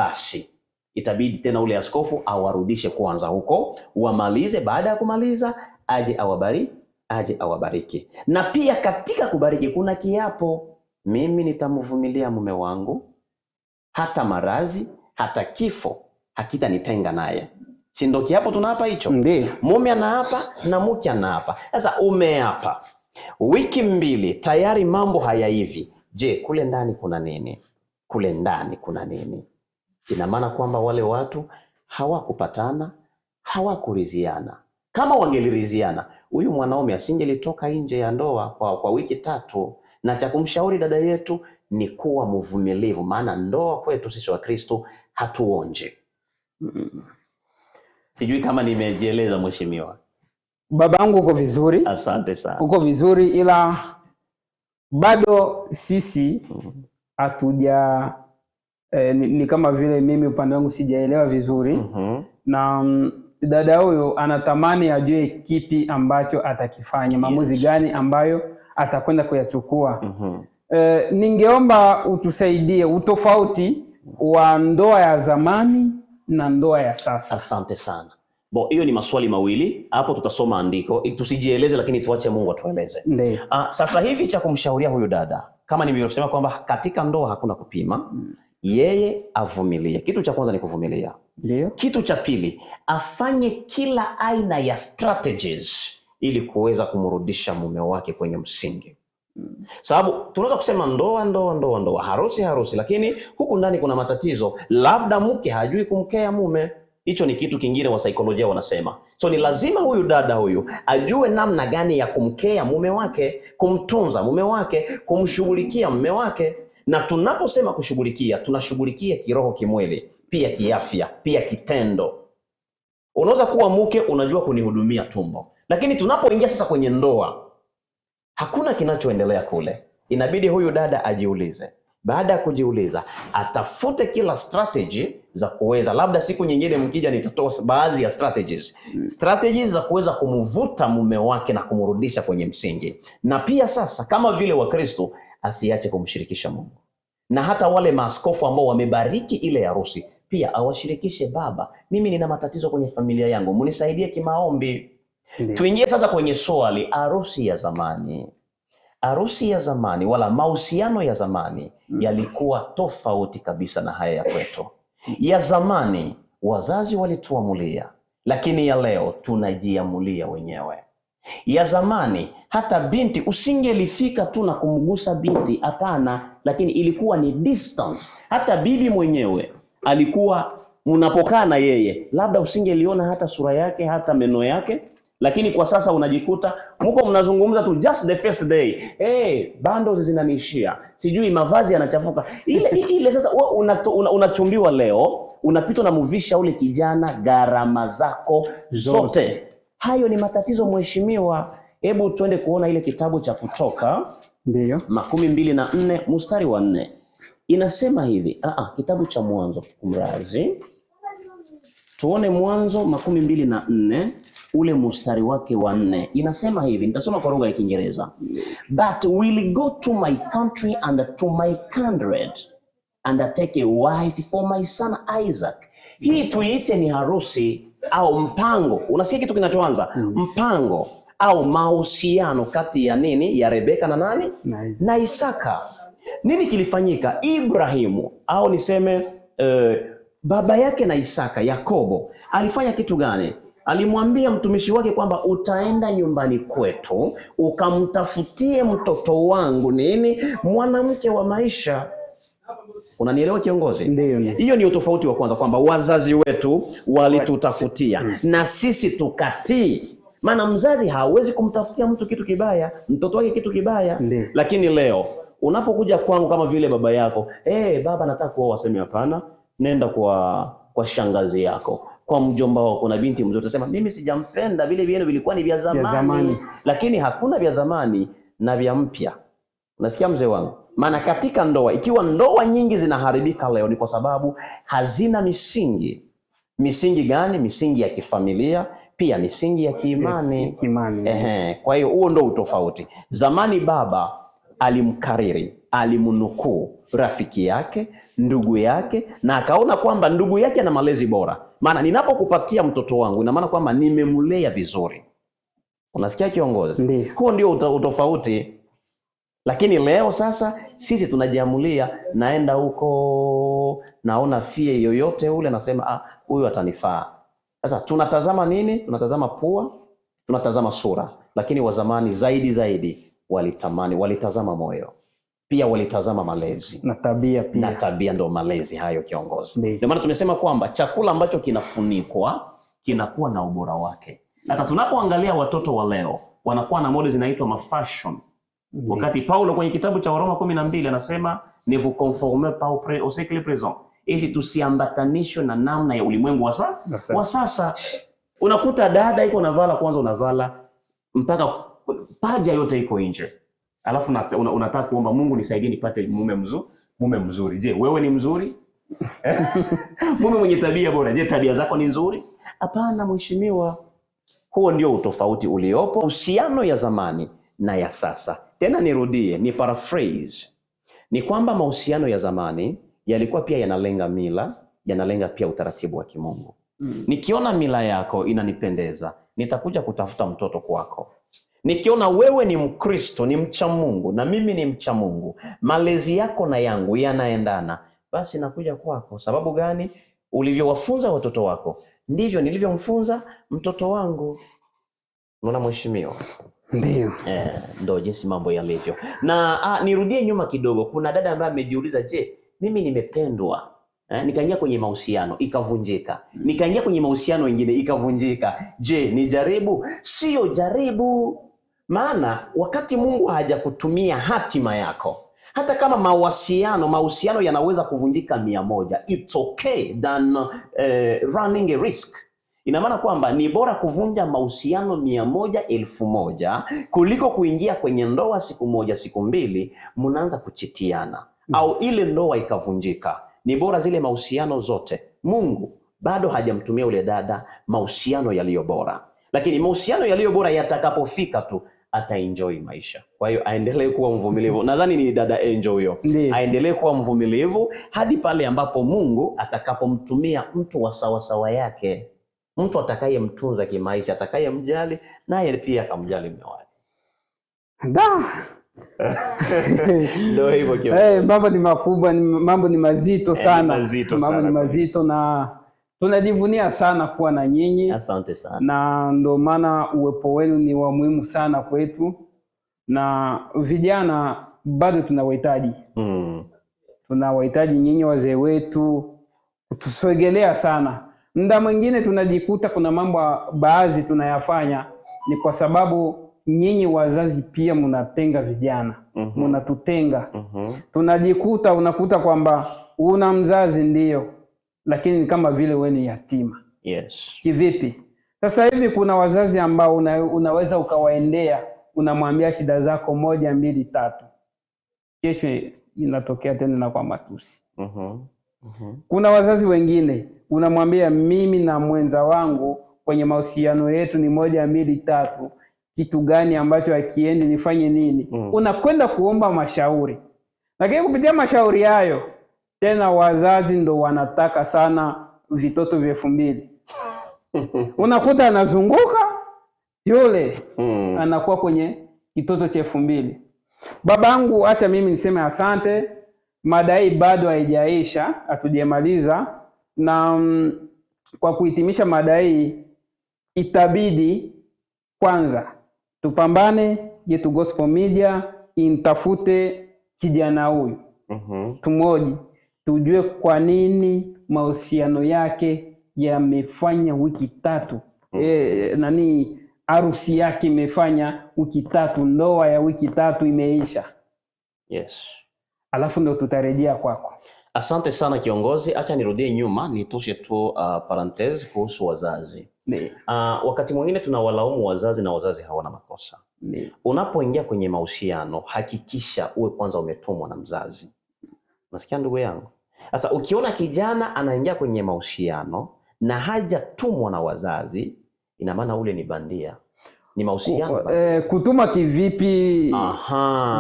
basi itabidi tena ule askofu awarudishe kwanza huko, wamalize. Baada ya kumaliza aje awabariki. Na pia katika kubariki kuna kiapo, mimi nitamvumilia mume wangu hata maradhi, hata kifo hakitanitenga naye. Si ndio kiapo tunaapa hicho? Ndiyo. Mume anaapa na mke anaapa. Sasa umeapa wiki 2 tayari mambo haya hivi. Je, kule ndani kuna nini? Kule ndani kuna nini? Ina maana kwamba wale watu hawakupatana, hawakuriziana. Kama wangeliridhiana, huyu mwanaume asingelitoka nje ya ndoa kwa wiki 3. Na cha kumshauri dada yetu ni kuwa mvumilivu, maana ndoa kwetu sisi wa Kristo hatuonje. Sijui kama nimejieleza mheshimiwa. Babangu uko vizuri. Asante sana. Uko vizuri, ila bado sisi hatuja ni kama vile mimi upande wangu sijaelewa vizuri. Na dada huyo anatamani ajue kipi ambacho atakifanya, maamuzi gani ambayo atakwenda kuyachukua. Ningeomba utusaidie utofauti wa ndoa ya zamani na ndoa ya sasa. Asante sana. Hiyo ni maswali mawili. Hapo tutasoma andiko ili tusijieleze, lakini tuache Mungu atueleze. Sasa hivi cha kumshauria huyu dada, kama nilivyosema kwamba katika ndoa hakuna kupima, yeye avumilie. Kitu cha kwanza ni kuvumilia. Ndiyo. Kitu cha pili, afanye kila aina ya strategies ili kuweza kumrudisha mume wake kwenye msingi. Sababu tunaweza kusema ndoa, harusi, lakini huku ndani kuna matatizo. Labda mke hajui kumkea mume. Hicho ni kitu kingine wa saikolojia wanasema. So ni lazima huyu dada huyu ajue namna gani ya kumkea mume wake, kumtunza mume wake, kumshughulikia mume wake. Na tunaposema kushughulikia, tunashughulikia kiroho, kimwili, pia kiafya, pia kitendo. Unaweza kuwa mke unajua kunihudumia tumbo, lakini tunapoingia sasa kwenye ndoa hakuna kinachoendelea kule. Inabidi huyu dada ajiulize. Baada ya kujiuliza, atafute kila strategy za kuweza, labda siku nyingine mkija nitatoa baadhi ya strategies za kuweza kumvuta mume wake na kumrudisha kwenye msingi. Na pia sasa kama vile Wakristo asiache kumshirikisha Mungu. Na hata wale maaskofu ambao wamebariki ile harusi pia awashirikishe, baba, mimi nina matatizo kwenye familia yangu, munisaidie kimaombi. Tuingie sasa kwenye swali, harusi ya zamani. Harusi ya zamani wala mahusiano ya zamani yalikuwa tofauti kabisa na haya ya kwetu. Ya zamani wazazi walituamulia, lakini ya leo tunajiamulia wenyewe. Ya zamani hata binti usingelifika tu na kumgusa binti, hapana, lakini ilikuwa ni distance. Hata bibi mwenyewe alikuwa mnapokaa na yeye, labda usingeliona hata sura yake, hata meno yake. Lakini kwa sasa unajikuta mko mnazungumza tu just the first day. Bundles zinaniishia. Sijui mavazi yanachafuka. Ile sasa unachumbiwa leo, unapitwa na muvisha ule kijana gharama zako zote. Hayo ni matatizo mheshimiwa. Hebu tuende kuona ile kitabu cha Kutoka. Ndiyo. 24 mstari wa 4. Inasema hivi, kitabu cha Mwanzo, kumrazi. Tuone Mwanzo 24 ule mstari wake wa 4. Inasema hivi, nitasoma kwa lugha ya Kiingereza. But will go to my country and to my kindred and take a wife for my son Isaac. Hii tuiite ni harusi au mpango. Unasikia kitu kinachoanza? Mpango au mahusiano kati ya nini? Ya Rebeka na nani? Na Isaka. Nini kilifanyika? Ibrahimu au niseme baba yake na Isaka, Yakobo, alifanya kitu gani? Alimwambia mtumishi wake kwamba utaenda nyumbani kwetu ukamtafutie mtoto wangu nini? Mwanamke wa maisha. Unanielewa kiongozi? Ndiyo. Hiyo ni utofauti wa kwanza, kwamba wazazi wetu walitutafutia na sisi tukatii. Maana mzazi hawezi kumtafutia mtu kitu kibaya, mtoto wake kitu kibaya. Ndiyo. Lakini leo unapokuja kwangu kama vile baba yako, baba nataka kuoa, waseme hapana, nenda kwa shangazi yako, kwa mjomba wako na binti mzuri, utasema mimi sijampenda, vile vyenu vilikuwa ni vya zamani. Lakini hakuna vya zamani na vya mpya. Unasikia mzee wangu? Maana katika ndoa, ikiwa ndoa nyingi zinaharibika leo ni kwa sababu hazina misingi. Misingi gani? Misingi ya kifamilia, pia misingi ya kiimani. Kimani. Kwa hiyo huo ndio utofauti. Zamani baba alimkariri, alimnukuu rafiki yake, ndugu yake, na akaona kwamba ndugu yake ana malezi bora. Maana ninapokupatia mtoto wangu, ina maana kwamba nimemlea vizuri. Unasikia kiongozi? Huo ndio utofauti. Lakini leo sasa sisi tunajiamulia, naenda huko, naona fie yoyote ule, nasema huyu atanifaa. Sasa tunatazama nini? Tunatazama pua, tunatazama sura. Lakini wa zamani zaidi walitazama moyo. Pia walitazama malezi. Na tabia pia. Na tabia ndo malezi hayo kiongozi. Ndio maana tumesema kwamba chakula ambacho kinafunikwa kinakuwa na ubora wake. Sasa tunapoangalia watoto wa leo, wanakuwa na mode zinaitwa mafashion. Wakati Paulo kwenye kitabu cha Waroma 12 anasema ne vous conformez pas au siècle présent. Isi tusiambatanishwe na namna ya ulimwengu wa sasa. Unakuta dada iko navala, kwanza unavala mpaka paja yote iko nje. Alafu unataka kuomba Mungu nisaidie nipate mume mzuri. Je, wewe ni mzuri? Mume mwenye tabia bora. Je, tabia zako ni nzuri? Hapana mheshimiwa. Huo ndio utofauti uliopo uhusiano ya zamani na ya sasa. Tena nirudie, ni paraphrase. Ni kwamba mahusiano ya zamani yalikuwa pia yanalenga mila, yanalenga pia utaratibu wa kimungu. Nikiona mila yako inanipendeza, nitakuja kutafuta mtoto kwako. Nikiona wewe ni Mkristo, ni mcha Mungu, na mimi ni mcha Mungu, malezi yako na yangu yanaendana, basi nakuja kwako. Sababu gani? Ulivyowafunza watoto wako ndivyo nilivyomfunza mtoto wangu. Unaona mheshimiwa? Ndio. Ndio jinsi mambo yalivyo. Na nirudie nyuma kidogo. Kuna dada ambaye amejiuliza, je, mimi nimependwa, nikaingia kwenye mahusiano ikavunjika, nikaingia kwenye mahusiano mengine ikavunjika. Je, ni jaribu? Sio jaribu. Maana wakati Mungu hajakutumia hatima yako, hata kama mahusiano yanaweza kuvunjika 100, it's okay than running a risk. Ina maana kwamba ni bora kuvunja mahusiano 100, 1000 kuliko kuingia kwenye ndoa siku moja, siku mbili mnaanza kuchitiana au ile ndoa ikavunjika. Ni bora zile mahusiano zote Mungu bado hajamtumia ule dada mahusiano yaliyo bora. Lakini mahusiano yaliyo bora yatakapofika tu ataenjoy maisha. Kwa hiyo aendelee kuwa mvumilivu. Nadhani ni dada Angel huyo. Aendelee kuwa mvumilivu hadi pale ambapo Mungu atakapomtumia mtu wa sawasawa yake. Mtu atakayemtunza kimaisha, atakayemjali, naye pia akamjali mume wake. Ndio hivyo kio. Mambo ni makubwa, mambo ni mazito sana. Mambo ni mazito na tunajivunia sana kuwa na nyinyi. Asante sana. Na ndio maana uwepo wenu ni wa muhimu sana kwetu. Na vijana bado tunawahitaji. Tunawahitaji nyinyi wazee wetu kutusogelea sana. Muda mwingine tunajikuta kuna mambo baadhi tunayafanya ni kwa sababu nyinyi wazazi pia mnatenga vijana. Mnatutenga. Tunajikuta unakuta kwamba una mzazi ndio, lakini ni kama vile wewe ni yatima. Yes. Kivipi? Sasa hivi kuna wazazi ambao unaweza ukawaendea, unamwambia shida zako 1, 2, 3. Kesho inatokea tena na kwa matusi. Kuna wazazi wengine unamwambia mimi na mwenza wangu kwenye mahusiano yetu ni 1, 2, 3. Kitu gani ambacho hakiendi, nifanye nini? Unakwenda kuomba mashauri. Lakini kupitia mashauri hayo tena wazazi ndo wanataka sana vitoto vya 2000. Unakuta anazunguka yule anakuwa kwenye kitoto cha 2000. Babangu, acha mimi niseme asante. Madai bado haijaisha, hatujamaliza. Na kwa kuhitimisha madai, itabidi kwanza tupambane yetu Gospel Media intafute kijana huyu. Tumoji, tujue kwa nini mahusiano yake yamefanya wiki 3. Harusi yake imefanya wiki 3, ndoa ya wiki 3 imeisha. Yes. Alafu ndo tutarejea kwako. Asante sana kiongozi. Acha nirudie nyuma nitoshe tu parenthesis kuhusu wazazi. Wakati mwingine tunawalaumu wazazi na wazazi hawana makosa. Unapoingia kwenye mahusiano hakikisha uwe kwanza umetumwa na mzazi. Unasikia ndugu yangu? Sasa ukiona kijana anaingia kwenye mahusiano na hajatumwa na wazazi, ina maana ule ni bandia. Ni mahusiano. Kutuma kivipi?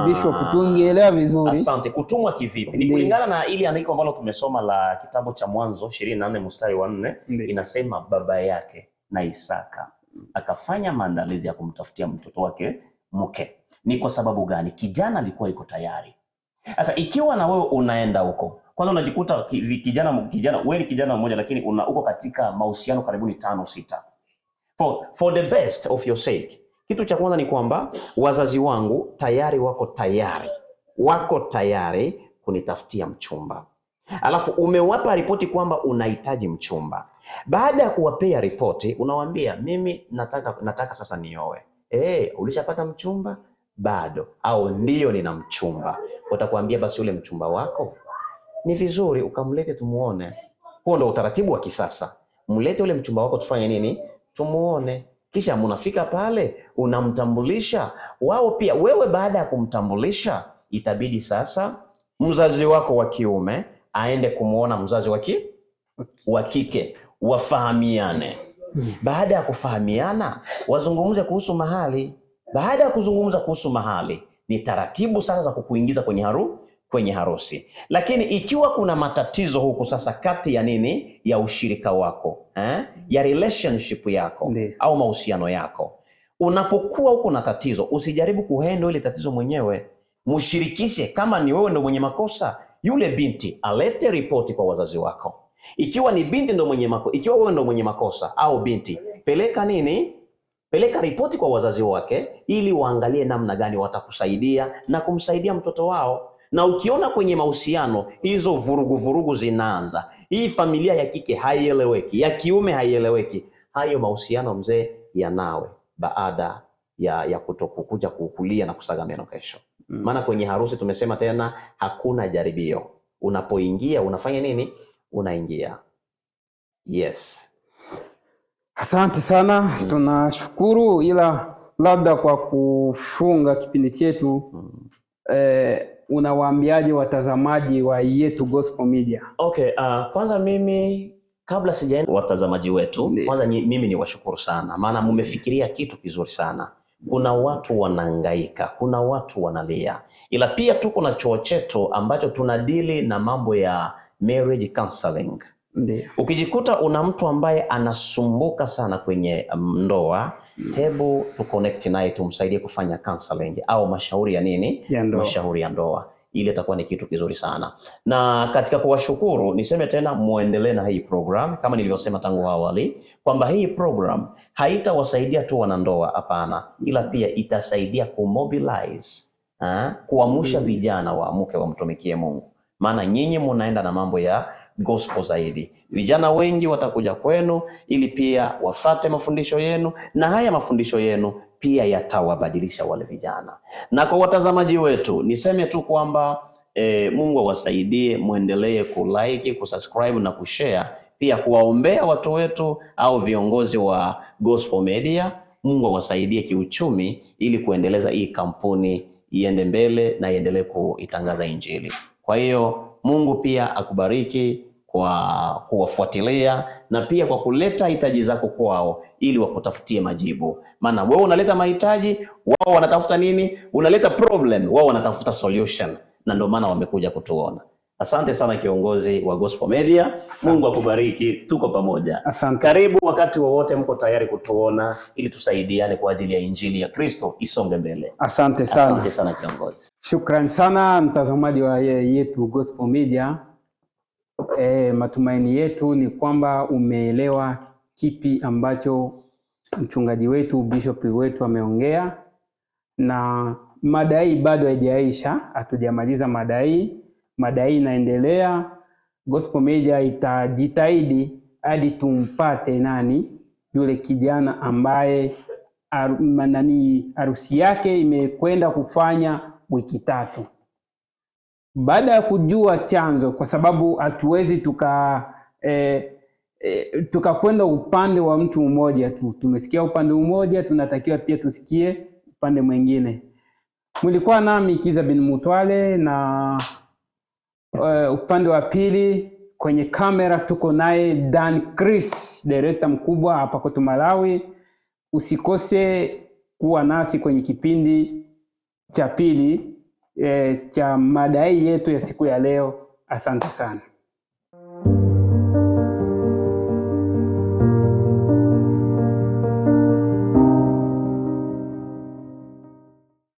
Bishop, tungeelewa vizuri. Asante. Kutumwa kivipi ni kulingana na ili andiko ambalo tumesoma la kitabu cha Mwanzo 24 mstari wa 4. Inasema baba yake na Isaka akafanya maandalizi ya kumtafutia mtoto wake mke. Ni kwa sababu gani? Kijana alikuwa iko tayari. Sasa ikiwa na wewe unaenda huko, kwanza unajikuta kijana wewe ni kijana mmoja lakini uko katika mahusiano karibuni 5-6. For the best of your sake, kitu cha kwanza ni kwamba wazazi wangu tayari wako tayari kunitafutia mchumba. Alafu umewapa ripoti kwamba unahitaji mchumba. Baada ya kuwapea ripoti, unawaambia mimi nataka sasa nioe. Ulishapata mchumba? Bado. Au ndio nina mchumba. Watakwambia basi ule mchumba wako ni vizuri ukamlete tumuone. Huo ndio utaratibu wa kisasa. Mlete ule mchumba wako tufanye nini? Tumuone. Kisha mnafika pale, unamtambulisha. Wao pia, wewe baada ya kumtambulisha, itabidi sasa mzazi wako wa kiume aende kumuona mzazi wa kike, wafahamiane. Baada ya kufahamiana, wazungumze kuhusu mahali. Baada ya kuzungumza kuhusu mahali, ni taratibu sasa za kukuingiza kwenye harusi. Lakini ikiwa kuna matatizo huku sasa kati ya nini? Ya ushirika wako, ya relationship yako au mahusiano yako. Unapokuwa huko na tatizo, usijaribu kuhandle ile tatizo mwenyewe. Mshirikishe. Kama ni wewe ndo mwenye makosa, yule binti alete ripoti kwa wazazi wako. Ikiwa ni binti ndo mwenye makosa, ikiwa wewe ndo mwenye makosa au binti, peleka ripoti kwa wazazi wake ili waangalie namna gani watakusaidia na kumsaidia mtoto wao. Na ukiona kwenye mahusiano hizo vurugu zinaanza, hii familia ya kike haieleweki, ya kiume haieleweki, hayo mahusiano mzee yanawe baada ya kutokuja kukulia na kusaga meno kesho. Maana kwenye harusi tumesema tena hakuna jaribio. Unapoingia unafanya nini? Unaingia. Yes. Asante sana. Tunashukuru, ila labda kwa kufunga kipindi chetu unawaambiaje watazamaji wa Yetu Gospel Media? Okay, kwanza mimi kabla sijaenda watazamaji wetu, kwanza mimi ni washukuru sana, maana mumefikiria kitu kizuri sana. Kuna watu wanahangaika, kuna watu wanalia. Ila pia tuko na chuo chetu ambacho tunadili na mambo ya marriage counseling. Ukijikuta una mtu ambaye anasumbuka sana kwenye ndoa, hebu tu connect naye tumsaidie kufanya counseling au mashauri ya nini? Mashauri ya ndoa. Ile itakuwa ni kitu kizuri sana. Na katika kuwashukuru, niseme tena muendelee na hii program kama nilivyosema tangu awali kwamba hii program haitawasaidia tu wanandoa, hapana, ila pia itasaidia kumobilize, kuamsha vijana waamuke wamtumikie Mungu. Maana nyinyi mnaenda na mambo ya gospel zaidi. Vijana wengi watakuja kwenu ili pia wafate mafundisho yenu, na haya mafundisho yenu pia yatawabadilisha wale vijana. Na kwa watazamaji wetu niseme tu kwamba Mungu awasaidie, muendelee kulike, kusubscribe na kushare, pia kuwaombea watu wetu au viongozi wa Gospel Media. Mungu awasaidie kiuchumi ili kuendeleza hii kampuni iende mbele na iendelee kuitangaza Injili. Kwa hiyo Mungu pia akubariki kwa kuwafuatilia na pia kwa kuleta hitaji zako kwao ili wakutafutie majibu. Maana wewe unaleta mahitaji, wao wanatafuta nini? Unaleta problem, wao wanatafuta solution. Na ndio maana wamekuja kutuona. Asante sana kiongozi wa Gospel Media. Asante. Mungu akubariki, tuko pamoja. Asante. Karibu wakati wowote mko tayari kutuona ili tusaidiane kwa ajili ya Injili ya Kristo isonge mbele. Asante sana. Asante sana kiongozi. Shukrani sana mtazamaji wa Yetu Gospel Media. Matumaini yetu ni kwamba umeelewa kipi ambacho mchungaji wetu, bishop wetu ameongea, na madai bado haijaisha, hatujamaliza madai. Madai inaendelea. Gospel Media itajitahidi hadi tumpate yule kijana ambaye harusi yake imekwenda kufanya wiki 3. Baada ya kujua chanzo, kwa sababu hatuwezi tukakwenda upande wa mtu mmoja tu. Tumesikia upande mmoja, tunatakiwa pia tusikie upande mwingine. Mlikuwa nami Kiza bin Mutwale, na upande wa pili kwenye kamera tuko naye Dan Chris, director mkubwa hapa kwetu Malawi. Usikose kuwa nasi kwenye kipindi cha pili cha madai yetu ya siku ya leo. Asante sana.